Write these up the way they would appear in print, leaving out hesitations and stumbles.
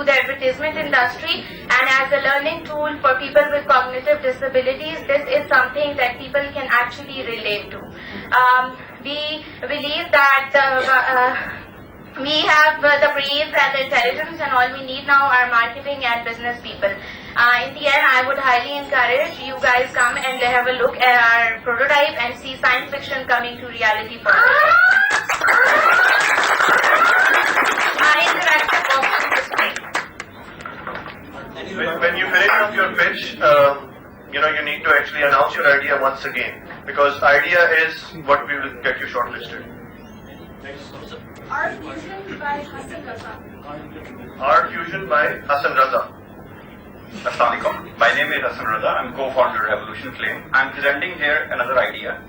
the advertisement industry, and as a learning tool for people with cognitive disabilities, this is something that people can actually relate to. We believe that we have the brains and the intelligence, and all we need now are marketing and business people. In the end, I would highly encourage you guys come and have a look at our prototype and see science fiction coming to reality for us. Our interactive option display. When you finish off your pitch, you need to actually announce your idea once again, because idea is what we will get you shortlisted. Art Fusion by Hassan Raza. Art Fusion by Hassan Raza. Assalamu alaikum. My name is Hassan Raza. I'm co-founder of Revolution Flame. I'm presenting here another idea.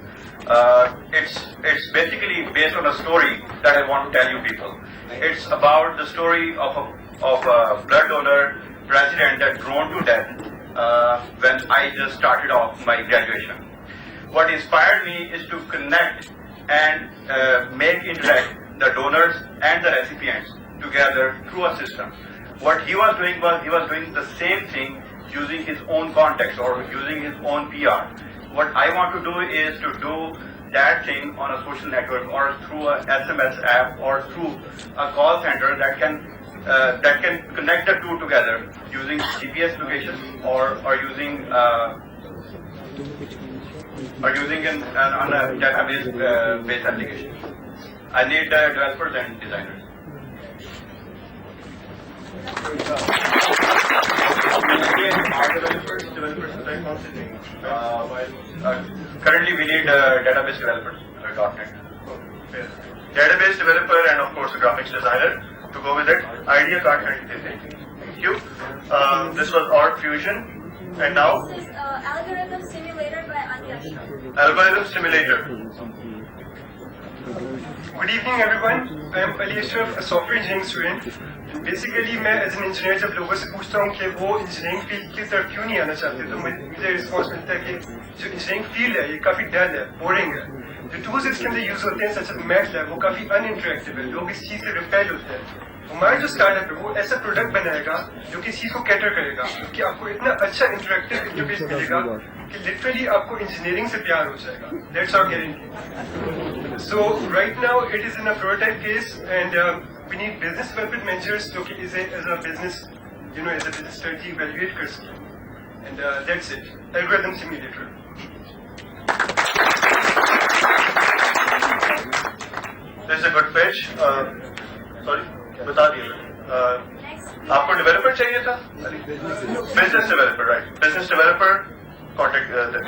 It's basically based on a story that I want to tell you people. It's about the story of a blood donor president that grown to death when I just started off my graduation. What inspired me is to connect and make interact the donors and the recipients together through a system. What he was doing the same thing using his own context or using his own PR. What I want to do is to do that thing on a social network or through a SMS app or through a call center that can connect the two together using GPS location or using on a database based application. I need developers and designers. Currently we need database developers, .NET. Database developer and of course a graphics designer to go with it. Idea card. Thank you. This was Art Fusion. And now? This is Algorithm Simulator by Anya Shah. Algorithm Simulator. Good evening everyone. I am Ali Ashraf, a software engineering student. Basically मैं as an engineer जब लोगों से पूछता हूँ कि वो engineering field की तरफ क्यों नहीं आना चाहते, तो मुझे रिस्पॉन्स मिलता है कि जो इंजीनियरिंग फील्ड है ये काफी डल है, बोरिंग है. जो टूल्स इसके अंदर यूज होते हैं सच एज मैथ लैब वो काफी अनइंटरेक्टिव है, लोग इस चीज से रिपेल होते हैं. हमारा जो स्टार्टअप है वो ऐसा प्रोडक्ट बनाएगा जो कि इस चीज को कैटर करेगा, कि आपको इतना अच्छा इंटरेक्टिव इंटरफेस मिलेगा कि लिटरली आपको इंजीनियरिंग से प्यार हो जाएगा. That's our guarantee. So right now it is in a prototype case and we need business development managers जो कि इसे as a business strategy evaluate कर सकें. And that's it. Algorithm Simulator. This is a good pitch. Sorry, बता दिया. आपको developer चाहिए था? Business developer, right? Business developer. Contact them.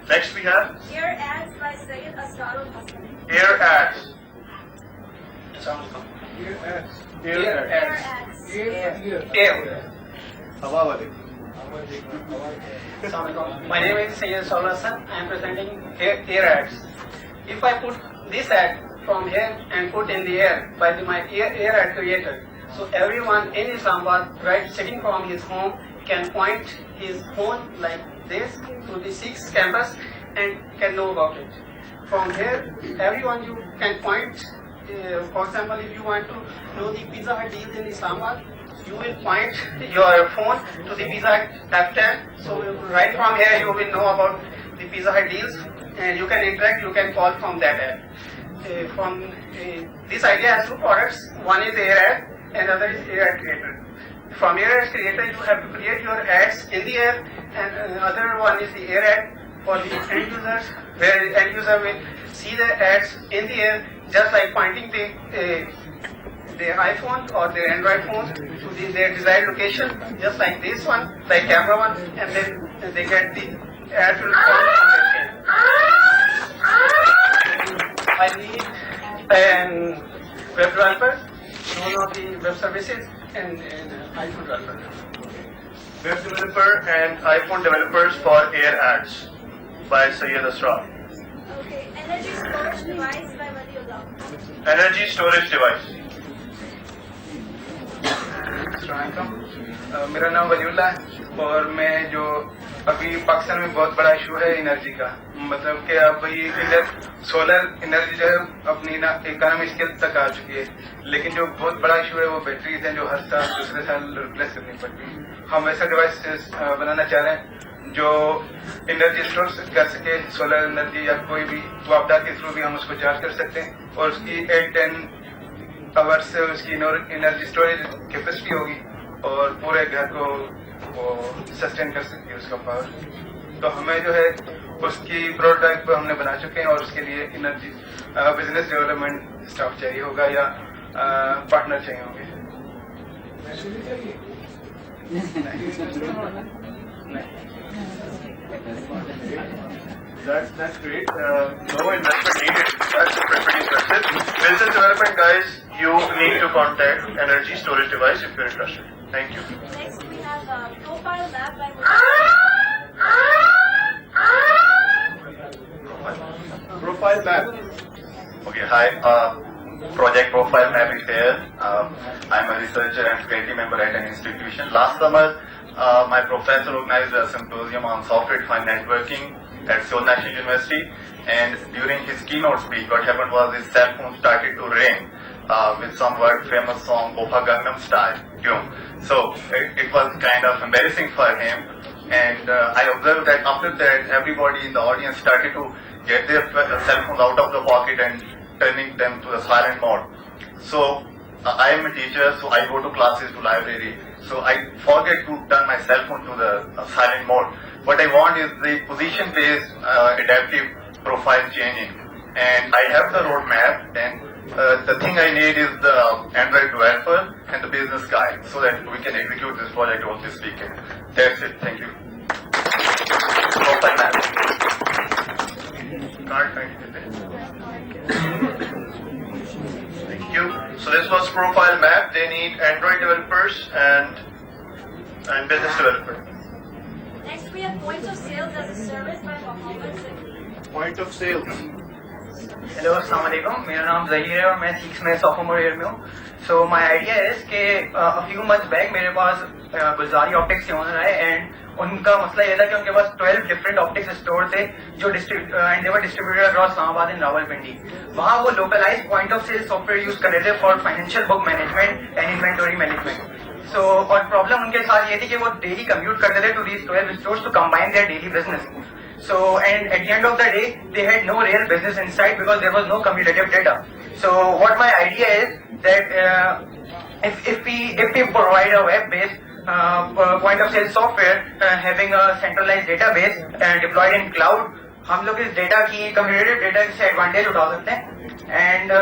Next we have Air Ads by Syed Asrarul Hasan. Air Ads. My name is Syed Asrarul Hasan. I am presenting Air Ads. If I put this ad from here and put in the air by my air ad creator, so everyone in Islamabad, right, sitting from his home, can point his phone like this to the 6 cameras and can know about it. From here, everyone you can point. For example, if you want to know the Pizza Hut deals in Islamabad, you will point your phone to the Pizza Hut app tab. So right from here, you will know about the Pizza Hut deals, and you can interact. You can call from that app. This idea has 2 products. One is Air Ad, and other is Air Ad Creator. From Air Ad Creator, you have to create your ads in the air, and other one is the Air Ad for the end users, where the end user will see the ads in the air, just like pointing their iPhone or their Android phone to their desired location, just like this one, like camera one, and then they get the ad to respond from their phone. I need web developer, known of the web services, and iPhone developer. Web developer and iPhone developers for Air Ads by Syed Asrar. Okay. Energy Storage Device by Waliullah. Energy storage device. मेरा नाम वलीउल्लाह है और मैं जो अभी पाकिस्तान में बहुत बड़ा इशू है एनर्जी का, मतलब कि अब ये सोलर एनर्जी जो है अपनी ना इकोनॉमी स्केल तक आ चुकी है, लेकिन जो बहुत बड़ा इशू है वो बैटरीज हैं जो हर साल दूसरे साल रिप्लेस करनी पड़ती है। हम ऐसा डिवाइस बनाना चाह रहे हैं जो एनर्जी स्टोर कर सके, सोलर एनर्जी या कोई भी वापदा के थ्रू भी हम उसको चार्ज कर सकते हैं और उसकी 8-10 आवर्स से उसकी एनर्जी स्टोरेज कैपेसिटी होगी और पूरे घर को वो सस्टेन कर सकती है उसका पावर। तो हमें जो है उसकी प्रोटोटाइप हमने बना चुके हैं और उसके लिए एनर्जी बिजनेस डेवलपमेंट स्टाफ चाहिए होगा या पार्टनर चाहिए होंगे। That's great. No investment needed. That's pretty impressive. Business development guys, you need to contact Energy Storage Device if you're interested. Thank you. Next, we have Profile Lab by Profile map. Okay, hi. Project Profile Map is here. I'm a researcher and faculty member at an institution. Last summer, my professor organized a symposium on software-defined networking at Seoul National University. And during his keynote speech, what happened was his cell phone started to ring with some world famous song, Opa Gangnam Style. So it was kind of embarrassing for him. And I observed that after that, everybody in the audience started to get their cell phones out of the pocket and turning them to the silent mode. So I am a teacher, so I go to classes to library. So I forget to turn my cell phone to the silent mode. What I want is the position-based adaptive profile changing. And I have the roadmap, and the thing I need is the Android developer and the business guy so that we can execute this project over this weekend. That's it. Thank you. Profile map. Card kind. Thank you. So this was Profile Map. They need Android developers and business developer. Next, we have Point of Sales as a Service by Mohammed Zaki. Point of sales. Hello अस्सलाम वालेकुम, मेरा नाम जहीर है और मैं 6 में सोफोमोर year में हूँ। सो माय आइडिया इज के फ्यू मंथ्स बैक मेरे पास गुलजारी ऑप्टिक्स के ओनर है एंड उनका मसला ये था कि उनके पास 12 डिफरेंट ऑप्टिक्स स्टोर थे जो and they were distributed across Islamabad and Rawalpindi. वहाँ वो localised point of sale software use कर रहे थे for financial book management and inventory management. So और प्रॉब्लम उनके साथ ये थी कि वो डेली कम्यूट करते थे to these 12 stores to combine their daily business. So, and at the end of the day, they had no real business insight because there was no cumulative data. So, what my idea is that if we provide a web-based point of sale software having a centralized database deployed in cloud, हम लोग इस data की cumulative data से advantage उठा सकते हैं। And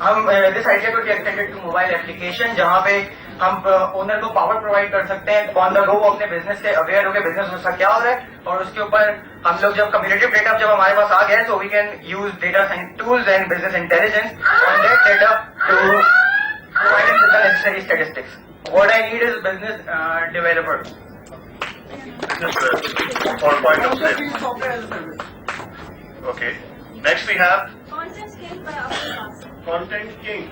हम this idea को एक्सटेंडेड टू मोबाइल एप्लीकेशन जहाँ पे हम ओनर को पावर प्रोवाइड कर सकते हैं ऑन द गो, अपने बिजनेस से अवेयर होकर बिजनेस उसका क्या हो रहा है और उसके ऊपर हम लोग जब कम्युनिकेटिव डेटा जब हमारे पास आ गया तो we can use data science tools and business intelligence on that data to provide with the necessary statistics. What I need is business developer Or point of sale. Okay. Next we have Content King by Abdul Wasir. Content King.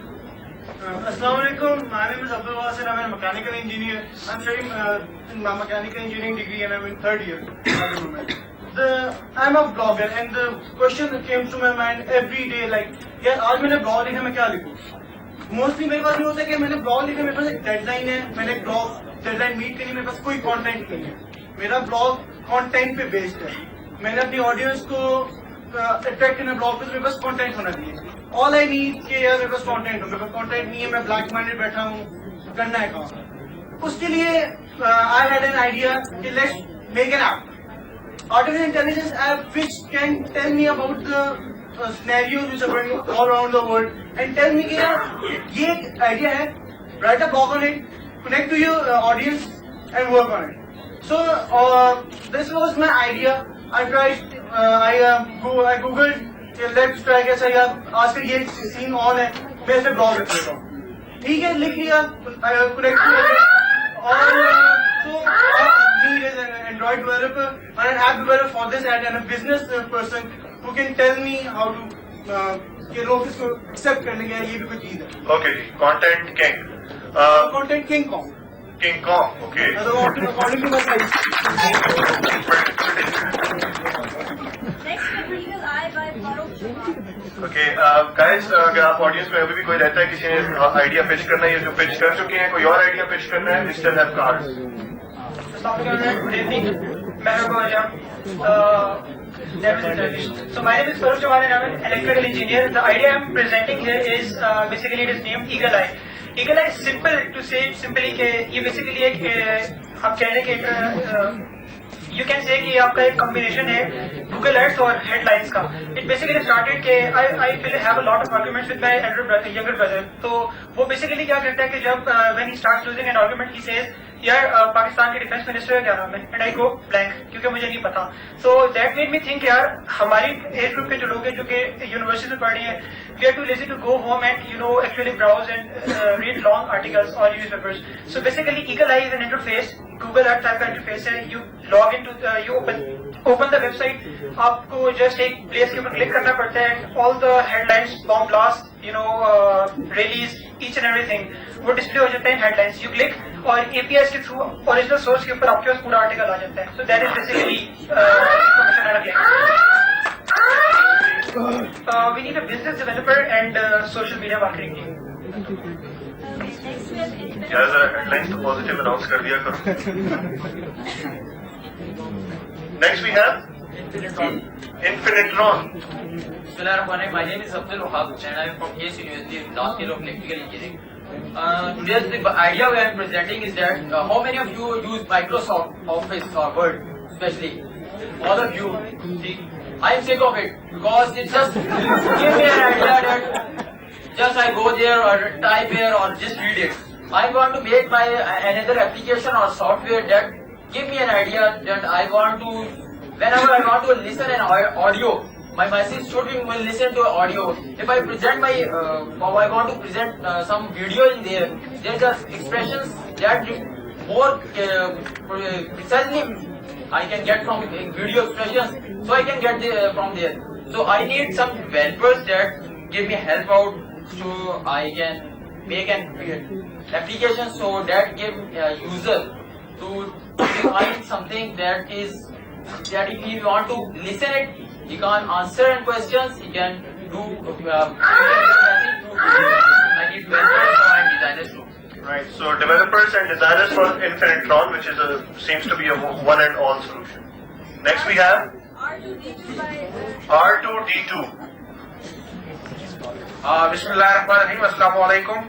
Assalamualaikum. My name is Abdul Wasir. I'm a mechanical engineer. I'm studying my mechanical engineering degree and I'm in 3rd year at the moment. I'm a blogger and the question that came to my mind every day like, यार आज मैंने blog लिखा मैं क्या लिखूं? Mostly मेरे पास ये होता है कि मैंने blog लिखा मेरे पास एक deadline है, मैंने blog deadline meet करनी मेरे पास कोई content नहीं है। मेरा blog content पे based है। मैंने अपनी audience को attract करना blog पे मेरे पास content होना चाहिए। All I need कि यार मेरे पास कंटेंट हो, मेरे पास कंटेंट नहीं है, मैं ब्लैक माइंडेड बैठा हूँ, करना है काम। उसके लिए I had an idea कि let's make an app, artificial intelligence app which can tell me about the scenarios which are going all around the world and tell me कि यार ये एक idea है, write a blog on it, connect to your audience and work on it. So this was my idea. I tried, I googled let's try कैसा यार आजकल ये scene on है, मैं इसे ब्लॉग लिख लेता हूँ। ठीक है, लिख लिया, कनेक्ट किया और so need is an Android developer and an app developer for this and a business person who can tell me how to कि लोग इसको एक्सेप्ट करने के ये भी कोई चीज है। Okay. Content King. Content King Kong. King Kong. Okay. According to my size. Next with Eagle Eye by Farooq Chauhan. Okay guys, अगर आप ऑडियंस में अभी भी कोई रहता है, किसी ने आइडिया पिच करना है या जो पिच कर चुके हैं, कोई और आइडिया पिच करना है, still have cards. So my name is Farooq Chauhan and I'm an electrical engineer. The idea I'm presenting here is basically it is named Eagle Eye. Eagle Eye is simple to say simply कि ये basically एक आप कह रहे हैं कि you can say कि आपका एक combination है Google Ads और headlines का. It basically started कि I have a lot of arguments with my younger brother. तो वो basically क्या करता है कि जब when he starts losing an argument he says यार पाकिस्तान के डिफेंस मिनिस्टर का क्या नाम है एंड आई गो ब्लैंक क्योंकि मुझे नहीं पता. So that made me think यार हमारी एज ग्रुप के जो लोग हैं जो कि यूनिवर्सिटी में पढ़ रहे हैं we are too lazy to go home and you know actually browse and read long articles और newspapers. So basically eagle eye is an interface Google Earth type का इंटरफेस है. You log in to you open the website. आपको just एक place के ऊपर click करना पड़ता है. All the headlines bomb blast you know release each and everything वो डिस्प्ले हो जाता है हेडलाइंस. यू क्लिक और एपीआई के थ्रू ओरिजिनल सोर्स के ऊपर आपके पास पूरा आर्टिकल आ जाता है. So that is basically information and we need a business developer and social media marketing team. Next we have Infinite. यार जरा हेडलाइंस तो पॉजिटिव अनाउंस कर दिया करो. Next we have Infinitron. My name is Abdul Wahab and I am from KS University, last year of electrical engineering. Today's the idea we are presenting is that how many of you use Microsoft Office or Word, especially all of you. See, I am sick of it because it just give me an idea that just I go there or type here or just read it. I want to make my another application or software that give me an idea that I want to. Whenever I want to listen an audio, my message should be will listen to audio. If I present my, I want to present some video in there. There's just expressions that more precisely I can get from video expressions, so I can get from there. So I need some developers that give me help out, so I can make an application so that give user to find something that is. That if you want to listen it, you can answer and questions, you can do I need developers and designers too. Right, so developers and designers for Infinitron, which is seems to be a one and all solution. Next we have R2D2 by R2D2. बिस्मिल्लाहिर्रहमानिर्रहीम. अस्सलाम वालेकुम.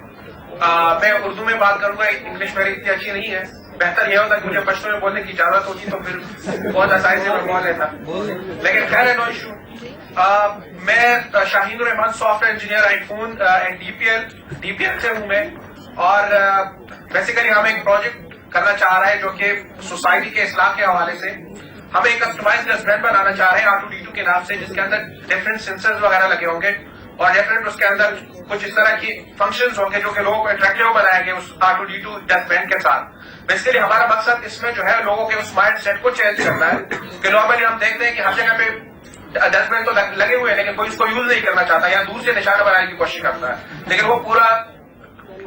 मैं उर्दू में बात करूंगा. English मेरी इतनी अच्छी नहीं है. बेहतर यह होता कि मुझे पश्तो में बोलने की इजाजत होती तो फिर बहुत आसानी से मैं बोल लेता. लेकिन खैर है, नो इशू. मैं Shaheen Rahman software engineer iPhone and DPL से हूं मैं. और बेसिकली हम एक प्रोजेक्ट करना चाह रहे हैं जो कि सोसाइटी के इस्लाह के हवाले से हम एक कस्टमाइज्ड रेस्टोरेंट बनाना चाह रहे हैं R2D2 के नाम से, जिसके अंदर डिफरेंट सेंसर्स वगैरह लगे होंगे और डिफरेंट उसके अंदर कुछ इस तरह की फंक्शंस होंगे जो कि लोगों को अट्रैक्टिव बनाएंगे उस R2D2 डस्टबैंड के साथ. बेसिकली हमारा मकसद इसमें जो है लोगों के उस माइंड सेट को चेंज करना है कि नॉर्मली हम देखते हैं कि हर जगह पे डस्टबिन तो लगे हुए हैं लेकिन कोई इसको यूज नहीं करना चाहता या दूर से निशाना बनाने की कोशिश करता है, लेकिन वो पूरा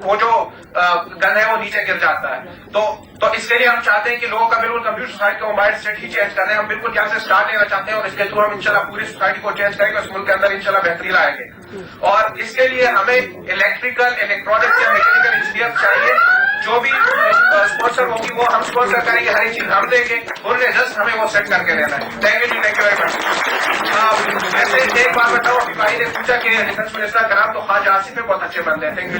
वो जो गन है वो नीचे गिर जाता है. तो इसके लिए हम चाहते हैं कि लोगों का बिल्कुल कंप्यूटर सोसाइटी का माइंड सेट ही चेंज करना है. हम बिल्कुल यहाँ से स्टार्ट लेना चाहते हैं और इसके थ्रू हम इंशाल्लाह पूरी सोसाइटी को चेंज करेंगे. उस मुल्क के अंदर इंशाल्लाह बेहतरी लाएंगे. और इसके लिए हमें इलेक्ट्रिकल, इलेक्ट्रॉनिक्स या मैकेनिकल इंजीनियर चाहिए. जो भी स्पॉन्सर होगी वो हम स्पॉन्सर करेंगे, हर एक चीज हम देंगे. उन्होंने जस्ट हमें वो सेट करके देना है. Thank you ji, thank you very much. वैसे एक बात बताओ, अभी भाई ने पूछा कि डिफेंस मिनिस्टर का नाम तो ख्वाजा आसिफ है, बहुत अच्छे बंदे हैं. Thank you.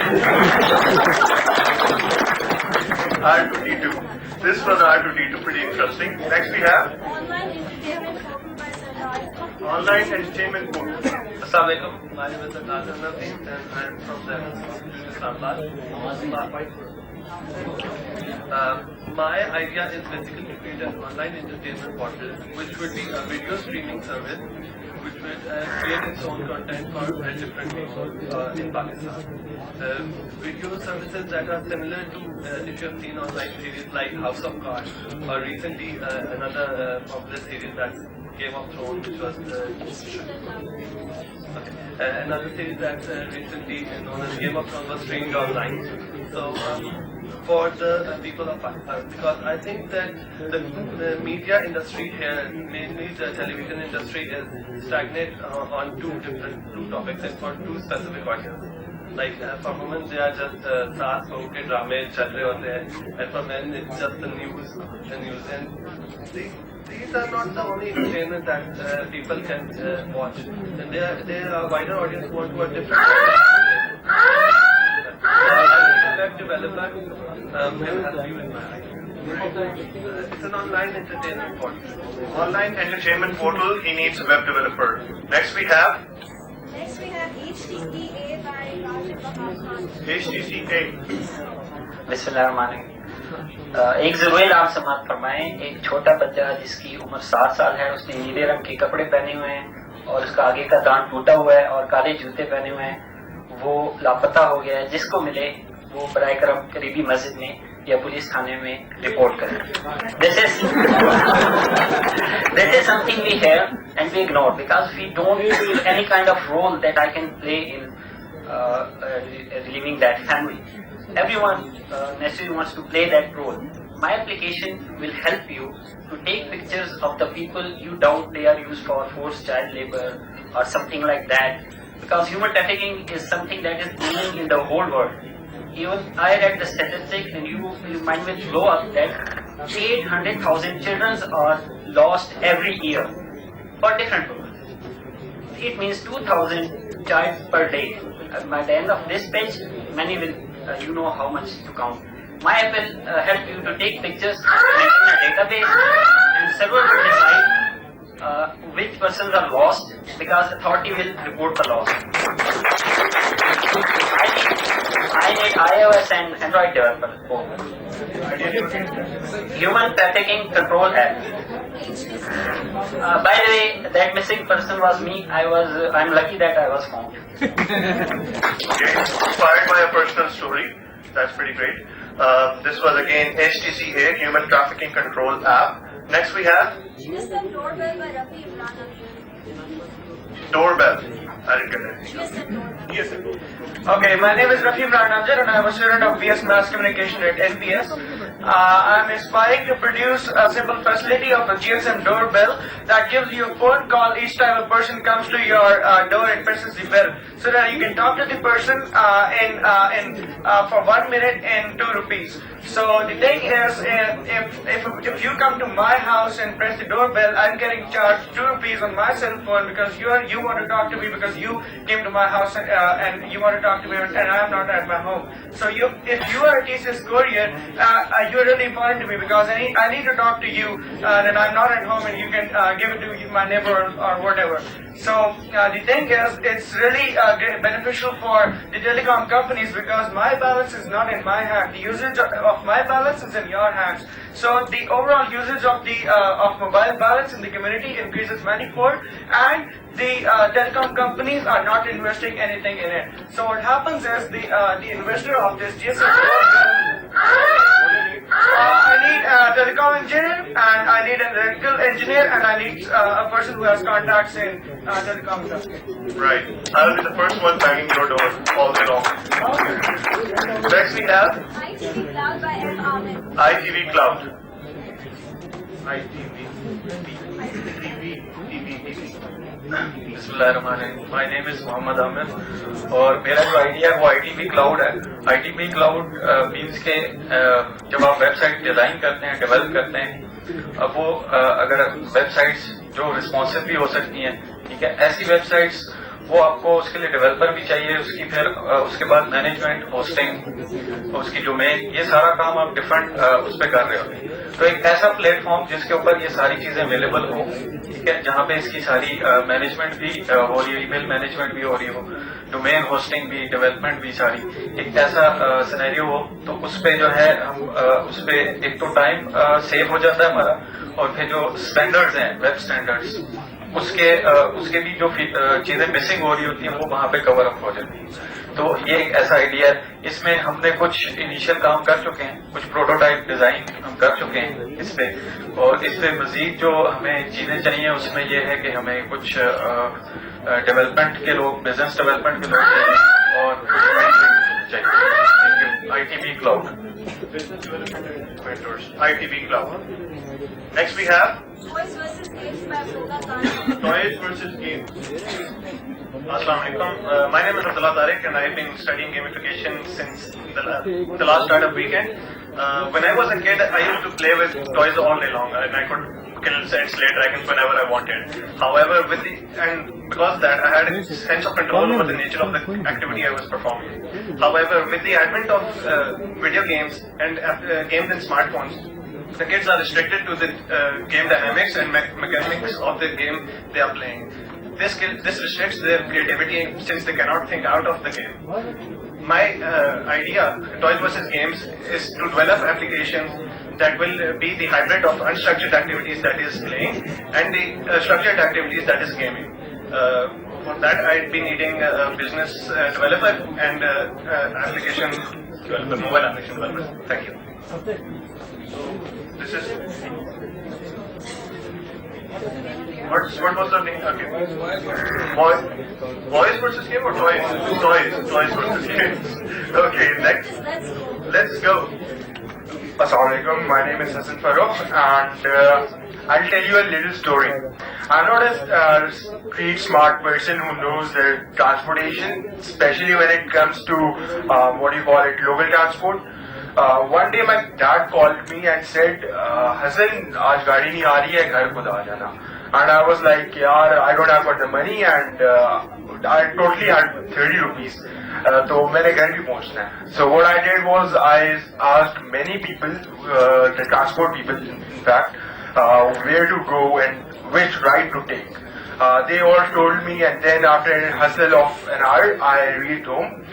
R2D2. This was R2D2, pretty interesting. Next we have Online Entertainment Portal by Sardar. Online Entertainment Portal. Assalamualaikum. My name is Nazir Nadeem and I am from the Islamabad. My idea is basically to create an online entertainment portal which would be a video streaming service which would create its own content for different people in Pakistan. Video services that are similar to if you have seen online series like House of Cards or recently another popular series that's Game of Thrones, which was another series that recently known as Game of Thrones was streamed online. So for the people of Pakistan, because I think that the media industry here, mainly the television industry, is stagnant on two topics and for two specific audiences. Like for women, they are just saas bahu ke drama chal rahe hote hain, and for men, it's just the news, and these are not the only entertainment that people can watch. And there are wider audience who want to a different web developer can help you in my idea. It's an online entertainment portal. Online entertainment portal, he needs a web developer. Next we have HTCA by Rajat Wahab Khan. HTCA. बिस्मिल्लाहिर्रहमानिर्रहीम। एक ज़रूरी आप समाअत फरमाएं। एक छोटा बच्चा जिसकी उम्र 7 साल है, उसने नीले रंग के कपड़े पहने हुए हैं और उसका आगे का दांत टूटा हुआ है और काले जूते पहने हुए हैं, वो लापता हो गया है। जिसको मिले वो बराए करम करीबी मस्जिद में या पुलिस थाने में रिपोर्ट करें। This is something we hear and we ignore because we don't feel any kind of role that I can play in relieving that family. Everyone necessarily wants to play that role. My application will help you to take pictures of the people you doubt they are used for forced child labor or something like that, because human trafficking is something that is booming in the whole world. Even I read the statistics, and your mind will blow up that 800,000 children are lost every year for different purposes. It means 2,000 child per day. By the end of this page, many will you know how much to count. My app will help you to take pictures, maintain a database, and server will decide which persons are lost, because authority will report the loss. I need iOS and Android developer. Human Trafficking Control App. By the way, that missing person was me. I'm lucky that I was found. Okay, inspired by a personal story. That's pretty great. This was again HTCA, Human Trafficking Control App. Next we have GSM Doorbell by Rafi Imran Amir. Doorbell. I didn't get it. GSM Doorbell. Okay, my name is Rafi Imran Amjad and I am a student of BS Mass Communication at NPS. I am aspiring to produce a simple facility of a GSM doorbell that gives you a phone call each time a person comes to your door and presses the bell, so that you can talk to the person for 1 minute and 2 rupees. So the thing is, if you come to my house and press the doorbell, I'm getting charged 2 rupees on my cell phone because you want to talk to me because you came to my house and you want to talk to me and I'm not at my home. So if you are a TCS courier, you're really important to me because I need to talk to you and I'm not at home and you can give it to my neighbor or whatever. So the thing is, it's really beneficial for the telecom companies because my balance is not in my hand. The usage of my balance is in your hands. So the overall usage of mobile balance in the community increases manifold, and the telecom companies are not investing anything in it. So what happens is the investor of this GSM I need a telecom engineer, and I need an electrical engineer, and I need a person who has contacts in telecom industry. Right. I'll be the first one banging your door all day long. Next we have ITV Cloud by M. Ahmed. ITV Cloud. बिस्मिल्लाहिर्रहमानिर्रहीम। My name is Mohammad Aamir और मेरा जो idea है वो ITV cloud है। ITV cloud means के जब आप वेबसाइट डिजाइन करते हैं, डेवलप करते हैं, अब वो अगर वेबसाइट्स जो रिस्पॉन्सिव भी हो सकती हैं, ठीक है, ऐसी वेबसाइट्स वो आपको उसके लिए डेवलपर भी चाहिए, उसकी फिर उसके बाद मैनेजमेंट, होस्टिंग, उसकी डोमेन, ये सारा काम आप डिफरेंट उस पर कर रहे होते हैं। तो एक ऐसा प्लेटफॉर्म जिसके ऊपर ये सारी चीजें अवेलेबल हो, ठीक है, जहाँ पे इसकी सारी मैनेजमेंट भी हो रही हो, ईमेल मैनेजमेंट भी हो रही हो, डोमेन होस्टिंग भी, डेवलपमेंट भी सारी, एक ऐसा सिनेरियो हो, तो उस पे जो है हम उस पे एक तो टाइम सेव हो जाता है हमारा, और फिर जो स्टैंडर्ड्स हैं, वेब स्टैंडर्ड्स, उसके भी जो चीजें मिसिंग हो रही होती हैं वो वहां पे कवर अप हो जाती है। तो ये एक ऐसा आइडिया है। इसमें हमने कुछ इनिशियल काम कर चुके हैं, कुछ प्रोटोटाइप डिजाइन हम कर चुके हैं इस पे, और इस पे मजीद जो हमें चीजें चाहिए उसमें ये है कि हमें कुछ डेवलपमेंट के लोग, बिजनेस डेवलपमेंट के लोग चाहिए और चाहिए। ITB Cloud. Business Development Mentors, ITB Cloud. Next we have Toys versus Games by Abdullah Tariq. Toys versus Games. Assalamu alaikum. My name is Abdullah Tariq and I've been studying gamification since the last startup weekend. When I was a kid, I used to play with toys all day long and I could kill and slay dragons whenever I wanted. However, because that I had a sense of control over the nature of the activity I was performing. However, with the advent of video games and games in smartphones, the kids are restricted to the game dynamics and mechanics of the game they are playing. This restricts their creativity since they cannot think out of the game. My idea, Toys versus Games, is to develop applications that will be the hybrid of unstructured activities that is playing and the structured activities that is gaming. For that, I'd be needing a business developer and application developer, mobile application developer. Thank you. This is. What was the name? Okay. Boys versus game or toys? Toys versus games. Okay, next. Let's go. Assalamualaikum, my name is Hassan Farooq and I'll tell you a little story. I'm not a street smart person who knows the transportation, especially when it comes to local transport. One day my dad called me and said, Hassan, aaj gaadi nahi aa rahi hai, ghar khud aa jana. And I was like, yaar, I don't have got the money and I totally had 30 rupees. तो मैंने घर भी पहुंचना है. So what I did was I asked many people, the transport people in fact, where to go and which ride to take. They all told me, and then after a hustle of an hour, I reached home.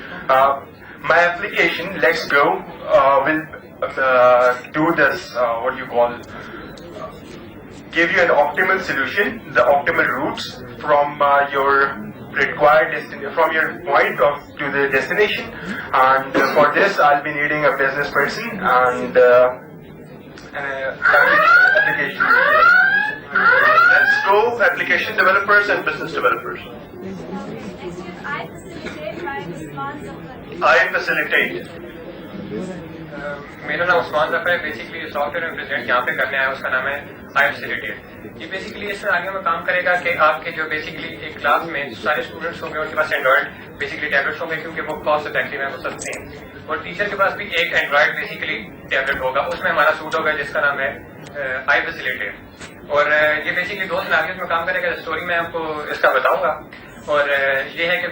My application, Let's Go, will do this, give you an optimal solution, the optimal routes from your required destination, from your point to the destination. And for this, I'll be needing a business person and application. Let's go, application developers and business developers. Next is I Facilitate by Usman Zafar. I facilitate. मेरा नाम उस्मान ज़फ़र है. Basically जो software में present यहाँ पे करने आया उसका नाम है आई फैसिलिटेट. ये बेसिकली इस आगे में काम करेगा कि आपके जो बेसिकली एक क्लास में सारे स्टूडेंट्स होंगे उनके पास एंड्रॉइड बेसिकली टैबलेट्स होंगे क्योंकि वो कॉस्ट इफेक्टिव है, वो सस्ते हैं. और टीचर के पास भी एक एंड्रॉइड बेसिकली टैबलेट होगा, उसमें हमारा सूट होगा जिसका नाम है आई फैसिलिटेट. और ये बेसिकली 2 सिनेरियोज में काम करेगा. स्टोरी में आपको इसका बताऊंगा. और ये है कि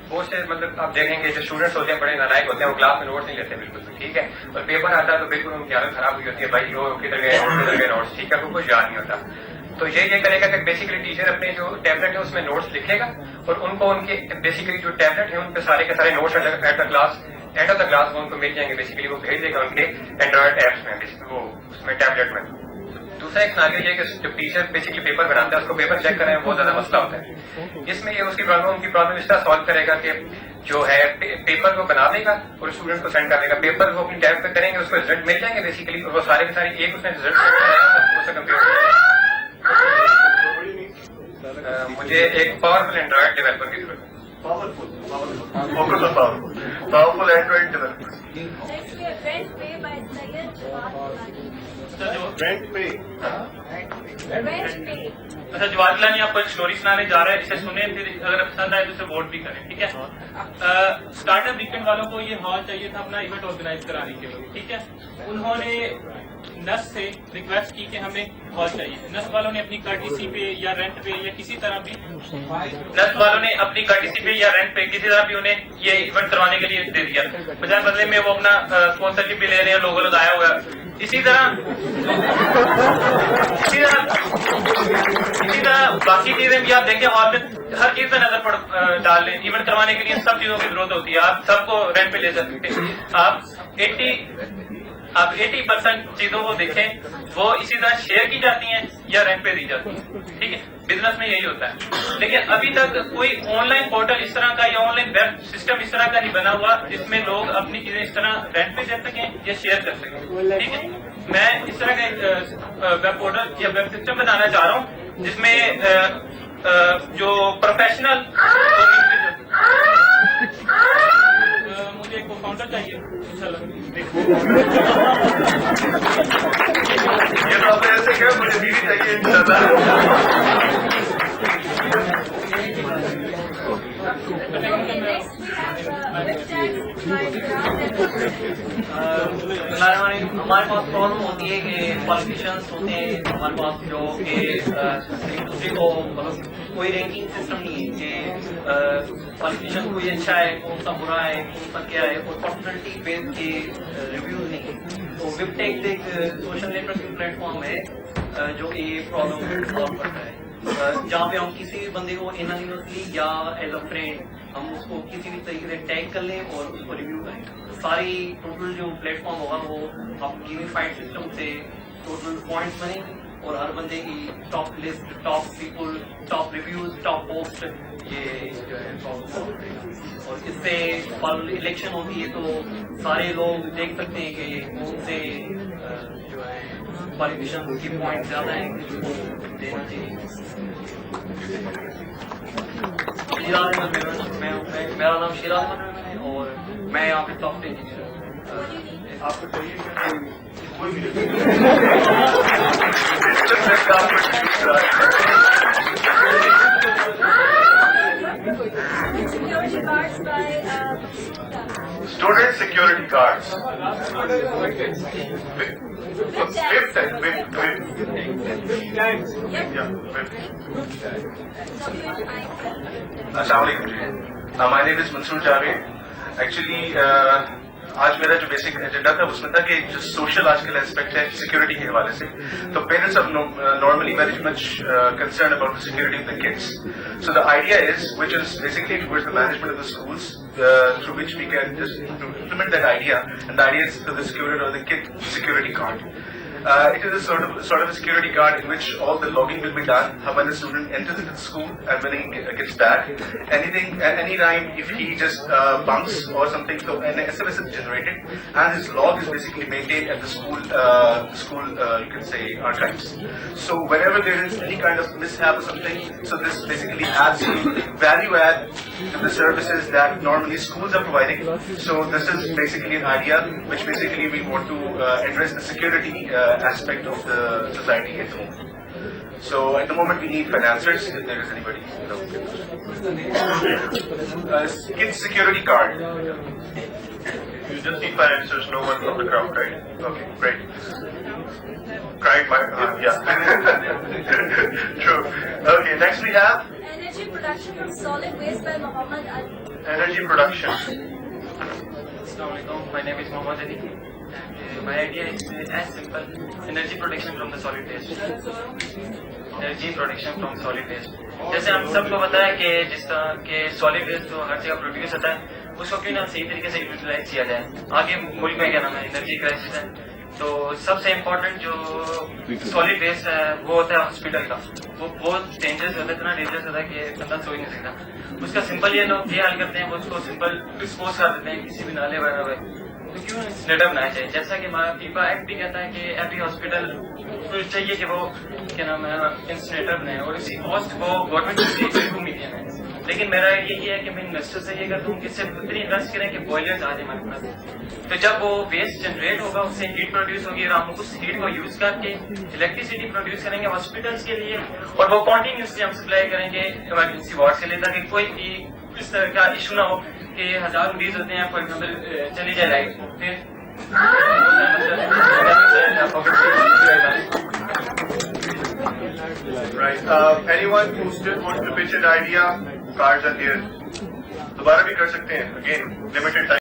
बहुत से मतलब आप देखेंगे जो स्टूडेंट्स होते हैं बड़े नालायक होते हैं, वो क्लास में नोट्स नहीं लेते बिल्कुल, ठीक है. और पेपर आता है तो बिल्कुल उनकी हालत खराब हुई होती है, भाई वो किधर गए नोट्स, ठीक है, वो कुछ याद नहीं होता. तो ये करेगा कि बेसिकली टीचर अपने जो टैबलेट है उसमें नोट्स लिखेगा और उनको उनके बेसिकली जो टैबलेट है उन पे सारे के सारे notes end of the class वो उनको मिल जाएंगे. बेसिकली वो भेज देगा उनके एंड्रॉइड एप्स में, वो उसमें टैबलेट में. दूसरा एक सिनेरियो ये कि जब टीचर बेसिकली पेपर बनाता है उसको पेपर चेक करने में बहुत ज्यादा मसला होता है. इसमें ये उनकी प्रॉब्लम इस तरह सॉल्व करेगा कि जो है पेपर वो बना देगा और स्टूडेंट को सेंड कर देगा. पेपर वो अपनी टैब पे करेंगे, उसको रिजल्ट मिल जाएंगे बेसिकली, और वो सारे के सारे एक उसने रिजल्ट कंप्यूटर. मुझे एक पावरफुल एंड्रॉइड डेवलपर की जरूरत है. Powerful Android developer. Next we have Rent Pay by Syed Jawad. Rent Pay. Rent Pay. अच्छा, जवाहर लाल आपको एक स्टोरी सुनाने जा रहा है, इसे सुने, फिर अगर पसंद आए तो इसे वोट भी करें, ठीक है. स्टार्टअप वीकेंड वालों को ये हॉल चाहिए था अपना इवेंट ऑर्गेनाइज कराने के लिए, ठीक है. उन्होंने नस से रिक्वेस्ट की कि हमें हॉल चाहिए. नस वालों ने अपनी कर्टिसी पे या रेंट पे या किसी तरह भी किसी तरह भी उन्हें ये इवेंट करवाने के लिए दे दिया. बजाय बदले में वो अपना स्पॉन्सरशिप भी ले रहे हैं, लोगो लगाया हुआ है. इसी तरह बाकी चीजें भी आप देखें, हॉल में हर चीज पे नजर डाल लें. इवेंट करवाने के लिए सब चीजों की जरूरत होती है. आप सबको रेंट पे ले सकते हैं. आप 80% चीजों को देखें, वो इसी तरह शेयर की जाती हैं या रेंट पे दी जाती हैं, ठीक है. बिजनेस में यही होता है. लेकिन अभी तक कोई ऑनलाइन पोर्टल इस तरह का या ऑनलाइन वेब सिस्टम इस तरह का नहीं बना हुआ जिसमें लोग अपनी चीजें इस तरह रेंट पे दे सकें या शेयर कर सकें, ठीक है. मैं इस तरह का वेब पोर्टल या वेब सिस्टम बनाना चाह रहा हूँ जिसमें जो प्रोफेशनल मुझे एक फाउंडर चाहिए. अच्छा लगा। ये तो आपने ऐसे कहा मुझे बीवी चाहिए इंशाल्लाह। हमारे पास प्रॉब्लम होती है कि पॉलिटिशियंस होते हैं हमारे पास जो कि एक दूसरे को मतलब कोई रैंकिंग सिस्टम नहीं है कि पॉलिटिशियन कोई अच्छा है कौन सा बुरा है कौन सा क्या है और पर्सनैलिटी बेस्ड के रिव्यूज नहीं है। तो विपटेक एक सोशल नेटवर्किंग प्लेटफॉर्म है जो कि ये प्रॉब्लम सॉल्व करता है, जहाँ पे हम किसी भी बंदे को एनोनिमसली या एज अ फ्रेंड हम उसको किसी भी तरीके से टैग कर लें और उसको रिव्यू करें। सारी टोटल जो प्लेटफॉर्म होगा वो आप गेमिफाइड सिस्टम से टोटल पॉइंट्स बनेंगे और हर बंदे की top list, top people, top reviews, top post ये जो है प्रॉब्लम सॉल्व करेगा। और इससे इलेक्शन होती है तो सारे लोग देख सकते हैं कि कौन से जो है पॉलिटिशियन की पॉइंट ज्यादा है जिसको देना चाहिए। मेरा नाम शिराज है और मैं यहाँ पे सॉफ्टवेयर इंजीनियर हूँ। आपको चाहिए कोई भी Student security guards. My name is Mansoor Javed. Actually, आज मेरा जो बेसिक एजेंडा था उसमें था कि जो सोशल आजकल एस्पेक्ट है सिक्योरिटी के हवाले से, तो parents are normally very much concern about the security of the kids. So the idea is which is basically towards the management of the schools through which we can just implement that idea, and the idea is the security or the kid security card. It is a sort of a security card in which all the logging will be done when the student enters into the school and when he gets back. Any time if he just bunks or something, so an SMS is generated and his log is basically maintained at the school you can say archives. So whenever there is any kind of mishap or something, so this basically adds value add to the services that normally schools are providing. So this is basically an idea which basically we want to address the security aspect of the society at home. So at the moment we need financiers, if there is anybody, kids security card. You just need financiers, no one from the crowd, right? Okay, great. Cried my yeah. True. Okay, next we have Energy production from solid waste by Muhammad Ali. energy production. Assalamualaikum. My name is Muhammad Ali. My idea is as simple: energy production from the solid waste. Energy production from solid waste. जैसे हम सबको पता है कि जिस तरह के solid waste जो हर जगह प्रोड्यूस होता है उसको क्यों ना सही तरीके से यूटिलाइज किया जाए। आगे मुल्क में क्या नाम है एनर्जी क्राइसिस है, तो सबसे इम्पोर्टेंट जो सॉलिड वेस्ट है वो होता है हॉस्पिटल का। वो बहुत डेंजरस होता है, इतना डेंजरस होता है कि बंदा सो ही नहीं सकता। उसका सिंपल ये लोग ये हाल करते हैं, वो उसको सिंपल डिस्पोज कर देते हैं किसी भी नाले वगैरह में। तो क्यों इंसिनेटर बनाया चाहिए? जैसा कि हमारा पीपा एक्ट भी कहता है कि एवरी हॉस्पिटल चाहिए कि वो क्या नाम है इंसिनेटर बनाए और इसी कॉस्ट वो गवर्नमेंट से 2 मिलियन है। लेकिन मेरा ये है कि मैं इन्वेस्टर से ये करता हूँ कि सिर्फ उतनी इन्वेस्ट करें कि बॉयलर्स आ जाए हमारे पास। तो जब वो वेस्ट जनरेट होगा उससे हीट प्रोड्यूस होगी और हम उस हीट को यूज करके इलेक्ट्रिसिटी प्रोड्यूस करेंगे हॉस्पिटल्स के लिए और वो कॉन्टिन्यूसली हम सप्लाई करेंगे इमरजेंसी वार्ड के लिए, ताकि कोई भी इस तरह का इशू ना हो कि 1000 मरीज होते हैं, फॉर एग्जाम्पल चली जाए लाइट फिर Right. Anyone who still wants to pitch an idea, cards are here. दोबारा भी कर सकते हैं. Again, limited time.